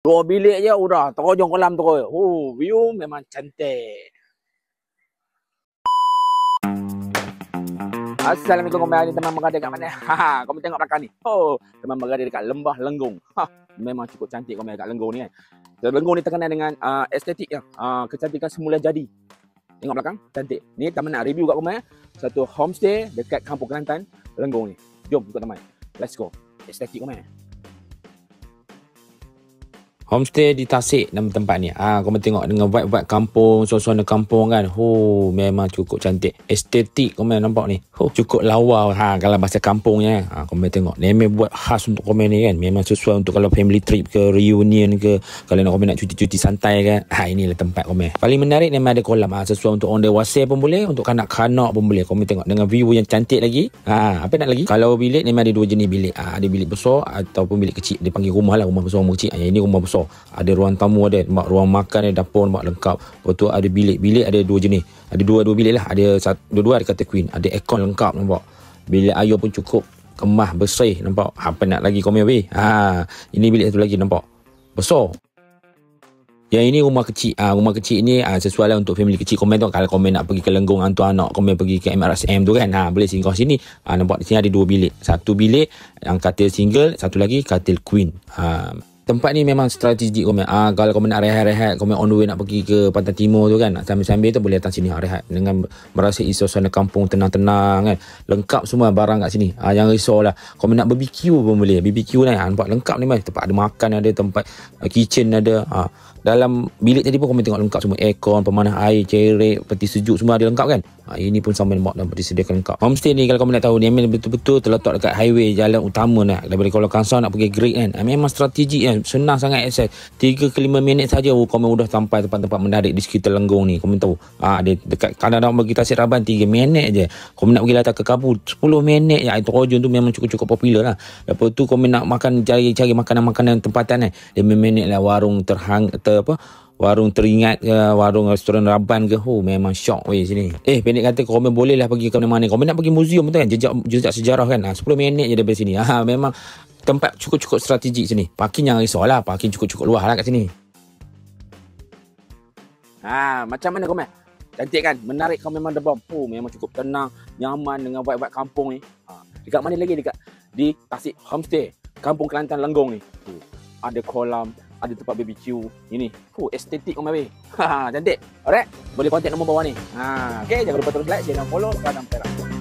2 bilik je udah terojong kolam terus. Oh, view memang cantik. Assalamualaikum kembali teman berada kat mana? Kau tengok belakang ni. Oh, teman berada dekat Lembah Lenggong. Memang cukup cantik kau dekat Lenggong ni kan. Lenggong ni terkenal dengan estetik ya. Kecantikan semula jadi. Tengok belakang, cantik. Ni teman nak review kat rumah ya. Satu homestay dekat Kampung Kelantan, Lenggong ni. Jom ikut teman. Let's go. Estetik kau Homestay di Tasik nama tempat ni. Kau tengok dengan vibe-vibe kampung, suasana kampung kan. Memang cukup cantik. Estetik kau nampak ni. Cukup lawa kalau bahasa kampungnya. Kau tengok. Memang buat khas untuk kau ni kan. Memang sesuai untuk kalau family trip ke, reunion ke, kalau kau nak cuti-cuti santai kan. Inilah tempat kau. Paling menarik memang ada kolam. Sesuai untuk orang dewasa pun boleh, untuk kanak-kanak pun boleh. Kau tengok dengan view yang cantik lagi. Apa nak lagi? Kalau bilik memang ada dua jenis bilik. Ada bilik besar ataupun bilik kecil. Dia panggil rumah lah, rumah besar, rumah kecil. Ini rumah besar. Ada ruang tamu, ada ruang makan, ada dapur, lengkap. Lepas tu ada bilik ada dua jenis. Ada dua bilik lah. Ada dua ada kata queen. Ada aircon lengkap nampak. Bilik air pun cukup kemah, bersih nampak. Apa nak lagi kau weh? Ini bilik satu lagi nampak. Besar. Yang ini rumah kecil. Rumah kecil ni sesuai lah untuk family kecil. Komen tu kalau komen nak pergi ke Lenggong hantu anak, komen pergi ke MRSM tu kan. Boleh singgah sini. Nampak di sini ada dua bilik. Satu bilik yang katil single, satu lagi katil queen. Tempat ni memang strategik komen. Kalau kau nak rehat-rehat, kau on the way nak pergi ke Pantai Timur tu kan, sambil-sambil tu boleh datang sini rehat dengan merasai suasana kampung tenang-tenang kan. Lengkap semua barang kat sini. Jangan risau lah. Kau nak BBQ pun boleh. BBQ ni nampak lengkap ni. Tempat ada makan, ada tempat kitchen ada. Dalam bilik tadi pun kau tengok lengkap semua. Aircon, pemanas air, cerik, peti sejuk semua ada lengkap kan. Ini pun sama nampak dan disediakan lengkap. Homestay ni kalau kau nak tahu, dia memang betul-betul terletak dekat highway, jalan utama nak daripada Kuala Kangsar nak pergi Great kan. Memang strategik kan. Senang sangat akses. 3 ke 5 minit saja kau sudah sampai tempat-tempat menarik di sekitar Lenggong ni. Kau tahu. Dia dekat kadang-kadang bagi Tasik Raban 3 minit je. Kau nak pergi Latar ke Kabul 10 minit je. Itu Rojun tu memang cukup popular lah. Lepas tu kau nak makan, cari makanan-makanan tempatan kan. 5 minit lah warung warung teringat ke, warung restoran Raban ke. Memang syok weh sini. Pendek kata kau boleh lah pergi ke mana-mana. Kau nak pergi museum tu kan, jejak sejarah kan. 10 minit je daripada sini. Memang tempat cukup strategik sini. Parking jangan risau lah. Parking cukup luas lah kat sini. Macam mana kau cantik kan? Menarik kau memang debam. Memang cukup tenang, nyaman dengan vibe-vibe kampung ni. Dekat mana lagi? Di Tasik Homestay, Kampung Kelantan Lenggong ni. Ada kolam, ada tempat BBQ. Ini estetik kau cantik. Alright, boleh kontak nombor bawah ni. Okay, jangan lupa terus like, share dan follow. Salam perak.